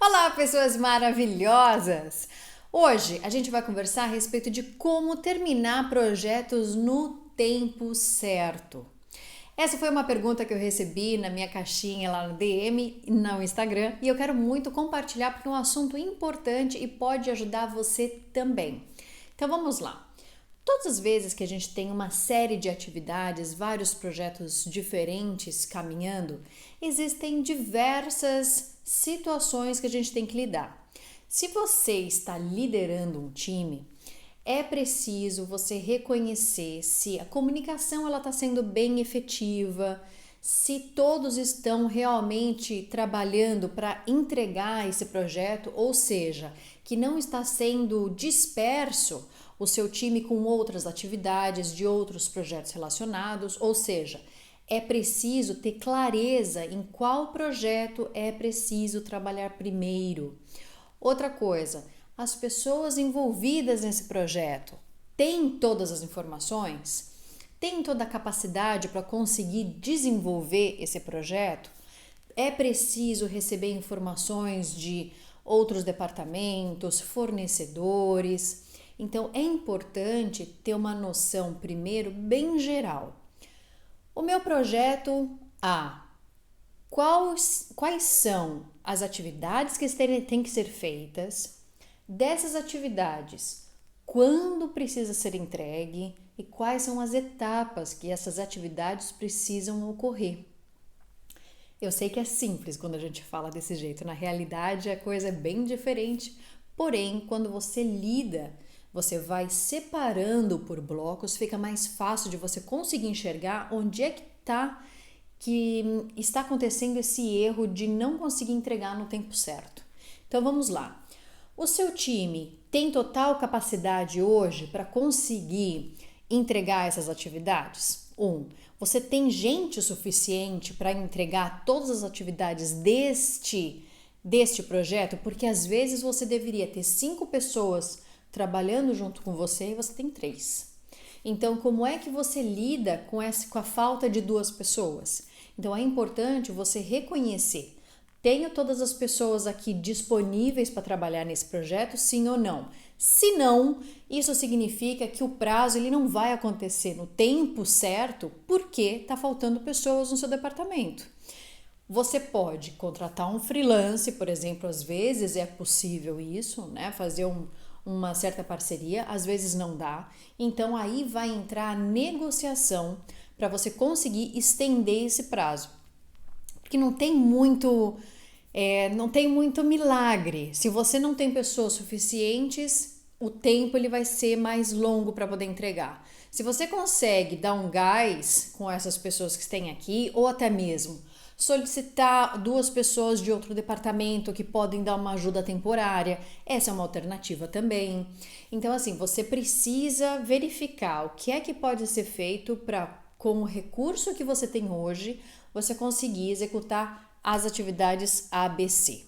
Olá, pessoas maravilhosas! Hoje a gente vai conversar a respeito de como terminar projetos no tempo certo. Essa foi uma pergunta que eu recebi na minha caixinha lá no DM, no Instagram, e eu quero muito compartilhar porque é um assunto importante e pode ajudar você também. Então vamos lá. Todas as vezes que a gente tem uma série de atividades, vários projetos diferentes caminhando, existem diversas situações que a gente tem que lidar. Se você está liderando um time, é preciso você reconhecer se a comunicação ela está sendo bem efetiva, se todos estão realmente trabalhando para entregar esse projeto, ou seja, que não está sendo disperso o seu time com outras atividades de outros projetos relacionados, ou seja, é preciso ter clareza em qual projeto é preciso trabalhar primeiro. Outra coisa, as pessoas envolvidas nesse projeto têm todas as informações? Têm toda a capacidade para conseguir desenvolver esse projeto? É preciso receber informações de outros departamentos, fornecedores. Então é importante ter uma noção primeiro bem geral. O meu projeto A. Quais são as atividades que têm que ser feitas? Dessas atividades, quando precisa ser entregue e quais são as etapas que essas atividades precisam ocorrer. Eu sei que é simples quando a gente fala desse jeito, na realidade a coisa é bem diferente, porém, quando você lida, você vai separando por blocos, fica mais fácil de você conseguir enxergar onde é que está acontecendo esse erro de não conseguir entregar no tempo certo. Então vamos lá. O seu time tem total capacidade hoje para conseguir entregar essas atividades? Você tem gente suficiente para entregar todas as atividades deste projeto? Porque às vezes você deveria ter 5 pessoas trabalhando junto com você e você tem 3. Então, como é que você lida com a falta de 2 pessoas? Então, é importante você reconhecer: tenho todas as pessoas aqui disponíveis para trabalhar nesse projeto, sim ou não? Se não, isso significa que o prazo ele não vai acontecer no tempo certo porque está faltando pessoas no seu departamento. Você pode contratar um freelance, por exemplo, às vezes é possível isso, né? Fazer uma certa parceria, às vezes não dá. Então aí vai entrar a negociação para você conseguir estender esse prazo. Porque não tem muito milagre. Se você não tem pessoas suficientes, o tempo ele vai ser mais longo para poder entregar. Se você consegue dar um gás com essas pessoas que têm aqui, ou até mesmo solicitar 2 pessoas de outro departamento que podem dar uma ajuda temporária, essa é uma alternativa também. Então, assim, você precisa verificar o que é que pode ser feito para, com o recurso que você tem hoje, você conseguir executar as atividades ABC.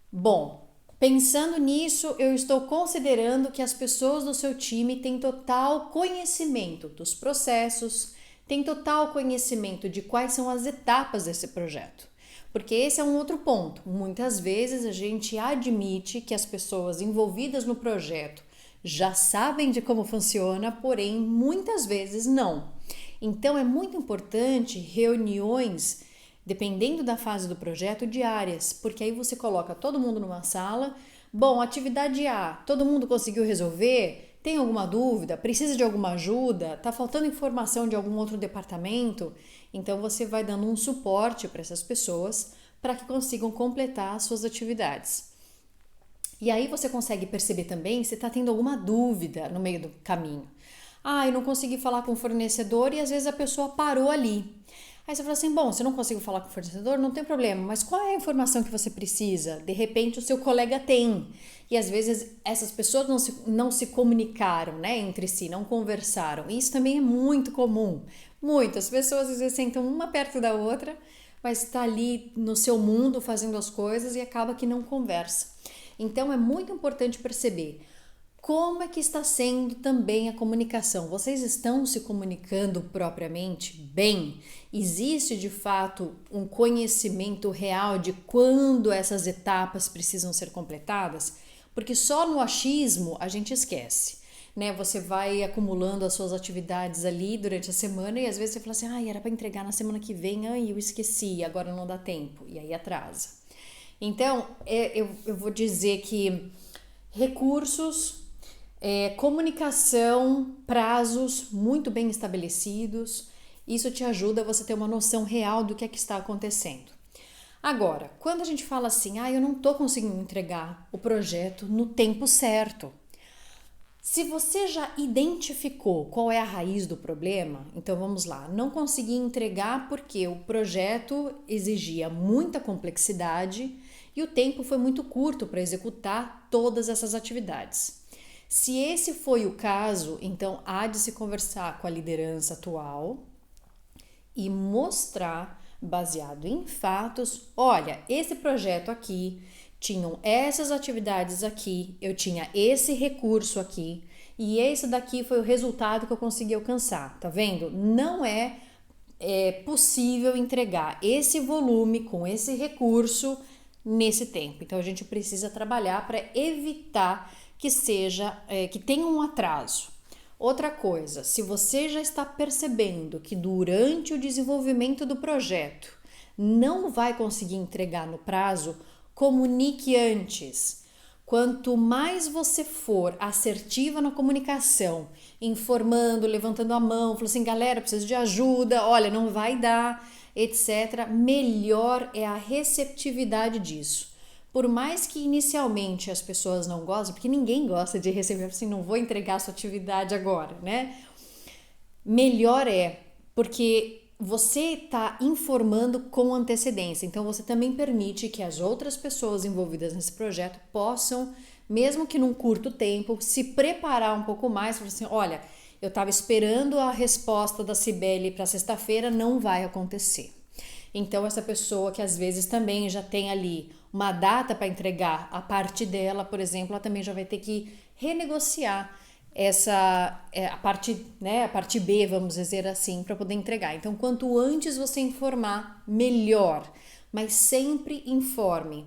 Bom, pensando nisso, eu estou considerando que as pessoas do seu time têm total conhecimento dos processos, têm total conhecimento de quais são as etapas desse projeto. Porque esse é um outro ponto. Muitas vezes a gente admite que as pessoas envolvidas no projeto já sabem de como funciona, porém muitas vezes não. Então é muito importante reuniões, dependendo da fase do projeto, diárias, porque aí você coloca todo mundo numa sala. Bom, atividade A, todo mundo conseguiu resolver? Tem alguma dúvida? Precisa de alguma ajuda? Tá faltando informação de algum outro departamento? Então você vai dando um suporte para essas pessoas para que consigam completar as suas atividades. E aí você consegue perceber também se está tendo alguma dúvida no meio do caminho. Eu não consegui falar com o fornecedor e às vezes a pessoa parou ali. Aí você fala assim, bom, se não consigo falar com o fornecedor, não tem problema, mas qual é a informação que você precisa? De repente o seu colega tem. E às vezes essas pessoas não se comunicaram, né, entre si, não conversaram. E isso também é muito comum. Muitas pessoas às vezes sentam uma perto da outra, mas está ali no seu mundo fazendo as coisas e acaba que não conversa. Então é muito importante perceber Como é que está sendo também a comunicação? Vocês estão se comunicando propriamente bem? Existe de fato um conhecimento real de quando essas etapas precisam ser completadas? Porque só no achismo a gente esquece, né? Você vai acumulando as suas atividades ali durante a semana e às vezes você fala assim: ai, era para entregar na semana que vem, ai, eu esqueci, agora não dá tempo, e aí atrasa. Então, eu vou dizer que recursos, comunicação, prazos muito bem estabelecidos, isso te ajuda a você ter uma noção real do que é que está acontecendo. Agora, quando a gente fala assim, eu não estou conseguindo entregar o projeto no tempo certo. Se você já identificou qual é a raiz do problema, então vamos lá, não consegui entregar porque o projeto exigia muita complexidade e o tempo foi muito curto para executar todas essas atividades. Se esse foi o caso, então há de se conversar com a liderança atual e mostrar, baseado em fatos, olha, esse projeto aqui tinham essas atividades aqui, eu tinha esse recurso aqui e esse daqui foi o resultado que eu consegui alcançar, tá vendo? Não é possível entregar esse volume com esse recurso nesse tempo. Então a gente precisa trabalhar para evitar que tenha um atraso. Outra coisa, se você já está percebendo que durante o desenvolvimento do projeto não vai conseguir entregar no prazo, comunique antes. Quanto mais você for assertiva na comunicação, informando, levantando a mão, falando assim, galera, preciso de ajuda, olha, não vai dar, etc., melhor é a receptividade disso. Por mais que inicialmente as pessoas não gostem, porque ninguém gosta de receber assim, não vou entregar a sua atividade agora, né? Melhor porque você está informando com antecedência, então você também permite que as outras pessoas envolvidas nesse projeto possam, mesmo que num curto tempo, se preparar um pouco mais, para assim, olha, eu estava esperando a resposta da Cibele para sexta-feira, não vai acontecer. Então essa pessoa que às vezes também já tem ali uma data para entregar a parte dela, por exemplo, ela também já vai ter que renegociar a parte B, vamos dizer assim, para poder entregar. Então, quanto antes você informar, melhor. Mas sempre informe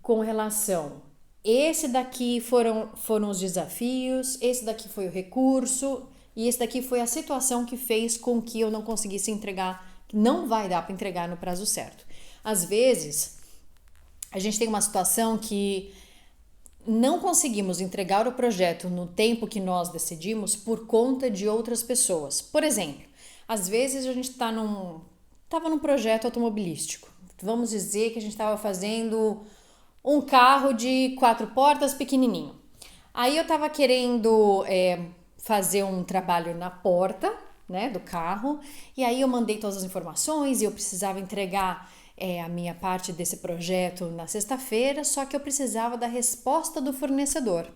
com relação, esse daqui foram os desafios, esse daqui foi o recurso e esse daqui foi a situação que fez com que eu não conseguisse entregar, que não vai dar para entregar no prazo certo. Às vezes, a gente tem uma situação que não conseguimos entregar o projeto no tempo que nós decidimos por conta de outras pessoas. Por exemplo, às vezes a gente estava num projeto automobilístico. Vamos dizer que a gente estava fazendo um carro de 4 portas pequenininho. Aí eu estava querendo fazer um trabalho na porta, né, do carro, e aí eu mandei todas as informações e eu precisava entregar a minha parte desse projeto na sexta-feira, só que eu precisava da resposta do fornecedor.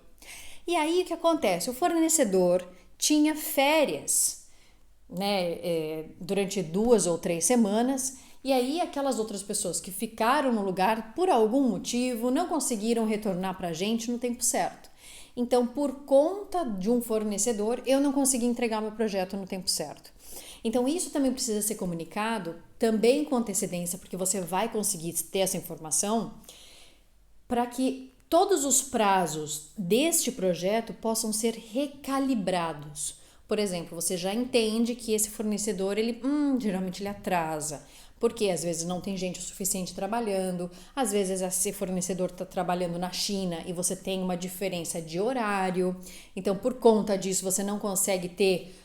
E aí o que acontece? O fornecedor tinha férias, né, durante 2 ou 3 semanas, e aí aquelas outras pessoas que ficaram no lugar por algum motivo não conseguiram retornar para a gente no tempo certo. Então, por conta de um fornecedor, eu não consegui entregar meu projeto no tempo certo. Então, isso também precisa ser comunicado, também com antecedência, porque você vai conseguir ter essa informação, para que todos os prazos deste projeto possam ser recalibrados. Por exemplo, você já entende que esse fornecedor, geralmente ele atrasa, porque às vezes não tem gente o suficiente trabalhando, às vezes esse fornecedor está trabalhando na China e você tem uma diferença de horário, então por conta disso você não consegue ter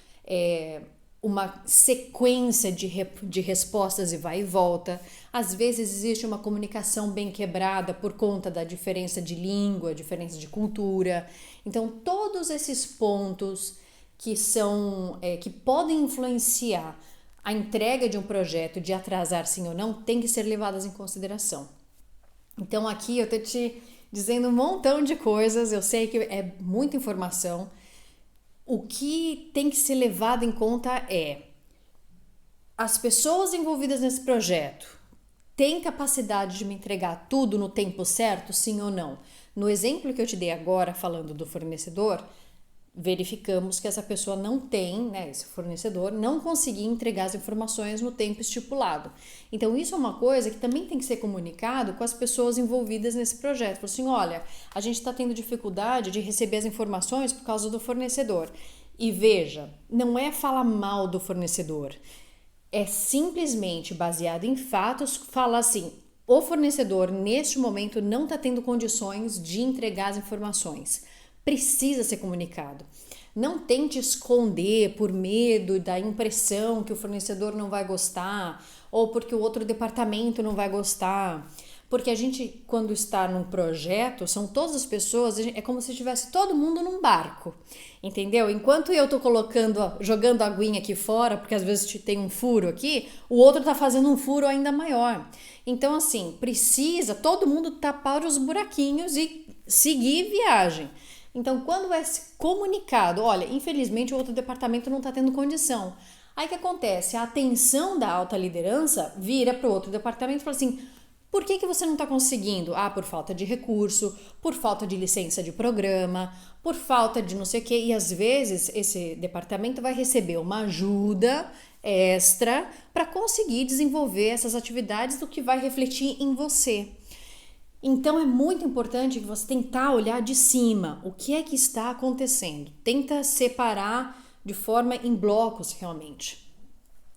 uma sequência de respostas e vai e volta. Às vezes existe uma comunicação bem quebrada por conta da diferença de língua, diferença de cultura. Então todos esses pontos que podem influenciar a entrega de um projeto, de atrasar sim ou não, tem que ser levadas em consideração. Então aqui eu estou te dizendo um montão de coisas, eu sei que é muita informação. O que tem que ser levado em conta as pessoas envolvidas nesse projeto têm capacidade de me entregar tudo no tempo certo, sim ou não? No exemplo que eu te dei agora, falando do fornecedor, verificamos que essa pessoa não tem, né, esse fornecedor não conseguia entregar as informações no tempo estipulado. Então isso é uma coisa que também tem que ser comunicado com as pessoas envolvidas nesse projeto. Falou assim, olha, a gente está tendo dificuldade de receber as informações por causa do fornecedor. E veja, não é falar mal do fornecedor, é simplesmente baseado em fatos, falar assim, o fornecedor neste momento não está tendo condições de entregar as informações. Precisa ser comunicado. Não tente esconder por medo da impressão que o fornecedor não vai gostar ou porque o outro departamento não vai gostar. Porque a gente, quando está num projeto, são todas as pessoas, é como se estivesse todo mundo num barco, entendeu? Enquanto eu tô jogando aguinha aqui fora, porque às vezes tem um furo aqui, o outro tá fazendo um furo ainda maior. Então, assim, precisa todo mundo tapar os buraquinhos e seguir viagem. Então, quando é comunicado, olha, infelizmente o outro departamento não está tendo condição. Aí o que acontece? A atenção da alta liderança vira para o outro departamento e fala assim, por que você não está conseguindo? Ah, por falta de recurso, por falta de licença de programa, por falta de não sei o quê. E às vezes esse departamento vai receber uma ajuda extra para conseguir desenvolver essas atividades, do que vai refletir em você. Então é muito importante que você tentar olhar de cima o que é que está acontecendo. Tenta separar de forma em blocos realmente.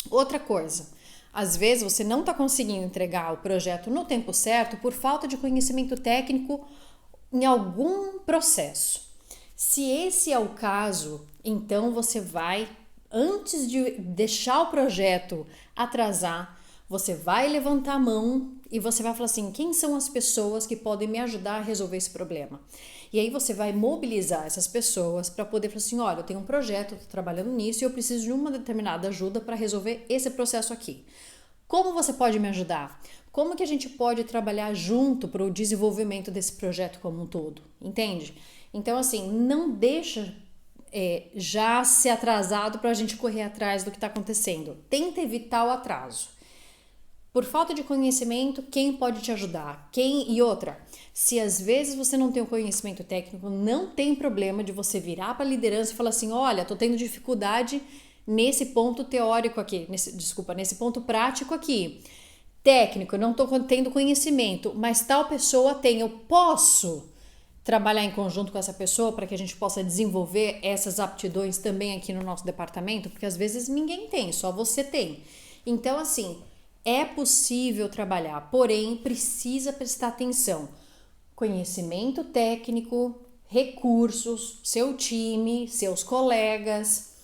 Outra coisa, às vezes você não está conseguindo entregar o projeto no tempo certo por falta de conhecimento técnico em algum processo. Se esse é o caso, então você vai, antes de deixar o projeto atrasar, você vai levantar a mão e você vai falar assim, quem são as pessoas que podem me ajudar a resolver esse problema? E aí você vai mobilizar essas pessoas para poder falar assim, olha, eu tenho um projeto, eu estou trabalhando nisso e eu preciso de uma determinada ajuda para resolver esse processo aqui. Como você pode me ajudar? Como que a gente pode trabalhar junto para o desenvolvimento desse projeto como um todo? Entende? Então, assim, não deixa já ser atrasado para a gente correr atrás do que está acontecendo. Tenta evitar o atraso. Por falta de conhecimento, quem pode te ajudar? E outra, se às vezes você não tem o conhecimento técnico, não tem problema de você virar para a liderança e falar assim, olha, estou tendo dificuldade nesse ponto teórico aqui, nesse ponto prático aqui. Técnico, eu não estou tendo conhecimento, mas tal pessoa tem, eu posso trabalhar em conjunto com essa pessoa para que a gente possa desenvolver essas aptidões também aqui no nosso departamento, porque às vezes ninguém tem, só você tem. Então, assim, é possível trabalhar, porém precisa prestar atenção. Conhecimento técnico, recursos, seu time, seus colegas,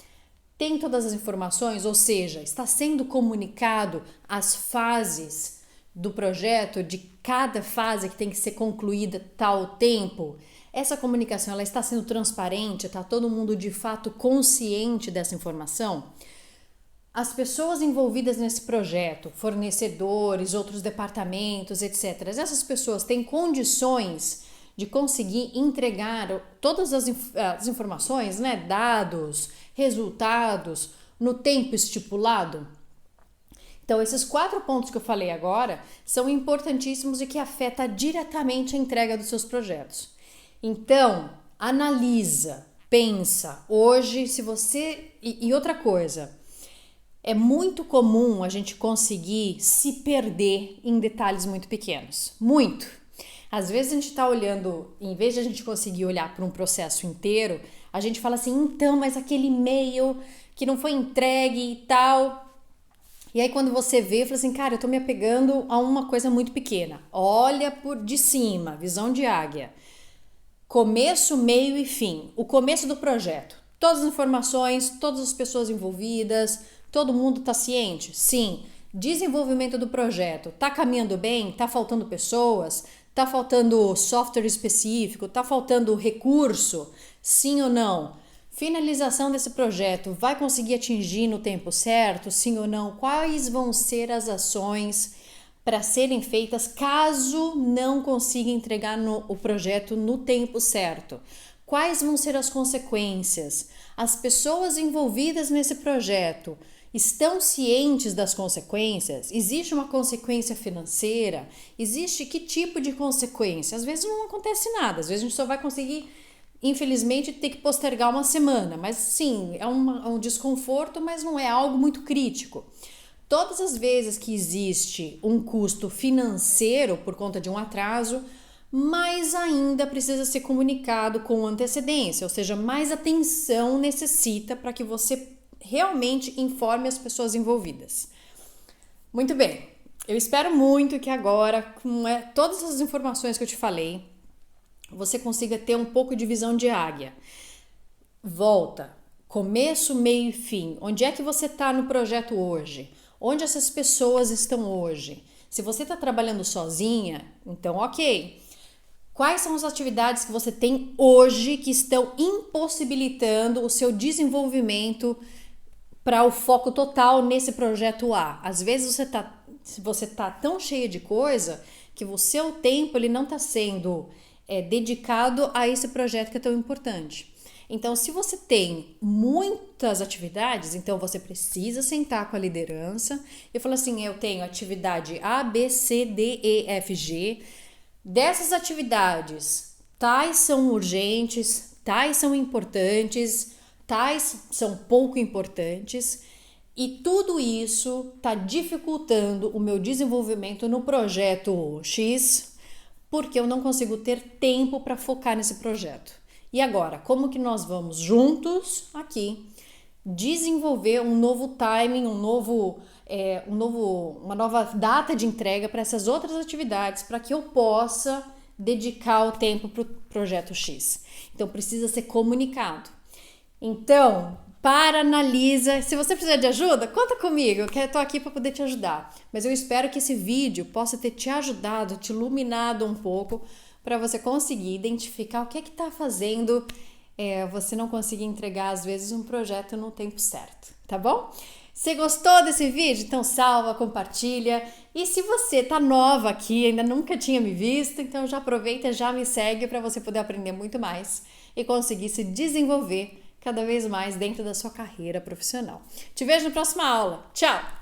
tem todas as informações, ou seja, está sendo comunicado as fases do projeto, de cada fase que tem que ser concluída tal tempo. Essa comunicação ela está sendo transparente, está todo mundo de fato consciente dessa informação? As pessoas envolvidas nesse projeto, fornecedores, outros departamentos, etc., essas pessoas têm condições de conseguir entregar todas as informações, né, dados, resultados, no tempo estipulado? Então, esses 4 pontos que eu falei agora são importantíssimos e que afetam diretamente a entrega dos seus projetos. Então, analisa, pensa. Hoje, se você... E outra coisa... É muito comum a gente conseguir se perder em detalhes muito pequenos. Muito. Às vezes a gente está olhando, em vez de a gente conseguir olhar para um processo inteiro, a gente fala assim, então, mas aquele e-mail que não foi entregue e tal. E aí quando você vê, fala assim, cara, eu tô me apegando a uma coisa muito pequena. Olha por de cima, visão de águia. Começo, meio e fim. O começo do projeto. Todas as informações, todas as pessoas envolvidas... Todo mundo está ciente? Sim. Desenvolvimento do projeto. Está caminhando bem? Está faltando pessoas? Está faltando software específico? Está faltando recurso? Sim ou não? Finalização desse projeto. Vai conseguir atingir no tempo certo? Sim ou não? Quais vão ser as ações para serem feitas caso não consiga entregar o projeto no tempo certo? Quais vão ser as consequências? As pessoas envolvidas nesse projeto estão cientes das consequências? Existe uma consequência financeira? Existe que tipo de consequência? Às vezes não acontece nada, às vezes a gente só vai conseguir, infelizmente, ter que postergar uma semana, mas sim, é um desconforto, mas não é algo muito crítico. Todas as vezes que existe um custo financeiro por conta de um atraso, mais ainda precisa ser comunicado com antecedência, ou seja, mais atenção necessita para que você realmente informe as pessoas envolvidas. Muito bem, eu espero muito que agora, com todas as informações que eu te falei, você consiga ter um pouco de visão de águia. Volta, começo, meio e fim. Onde é que você está no projeto hoje? Onde essas pessoas estão hoje? Se você está trabalhando sozinha, então ok. Quais são as atividades que você tem hoje que estão impossibilitando o seu desenvolvimento para o foco total nesse projeto A? Às vezes você tá tão cheia de coisa que o seu tempo ele não está sendo dedicado a esse projeto que é tão importante. Então, se você tem muitas atividades, então você precisa sentar com a liderança e falar assim, eu tenho atividade A, B, C, D, E, F, G. Dessas atividades, tais são urgentes, tais são importantes, tais são pouco importantes, e tudo isso está dificultando o meu desenvolvimento no projeto X, porque eu não consigo ter tempo para focar nesse projeto. E agora, como que nós vamos juntos aqui desenvolver um novo timing, uma nova data de entrega para essas outras atividades, para que eu possa dedicar o tempo para o projeto X. Então, precisa ser comunicado. Então, analisa. Se você precisar de ajuda, conta comigo, que eu estou aqui para poder te ajudar. Mas eu espero que esse vídeo possa ter te ajudado, te iluminado um pouco, para você conseguir identificar o que está fazendo você não conseguir entregar, às vezes, um projeto no tempo certo, tá bom? Você gostou desse vídeo? Então salva, compartilha. E se você tá nova aqui, ainda nunca tinha me visto, então já aproveita, já me segue para você poder aprender muito mais e conseguir se desenvolver cada vez mais dentro da sua carreira profissional. Te vejo na próxima aula. Tchau!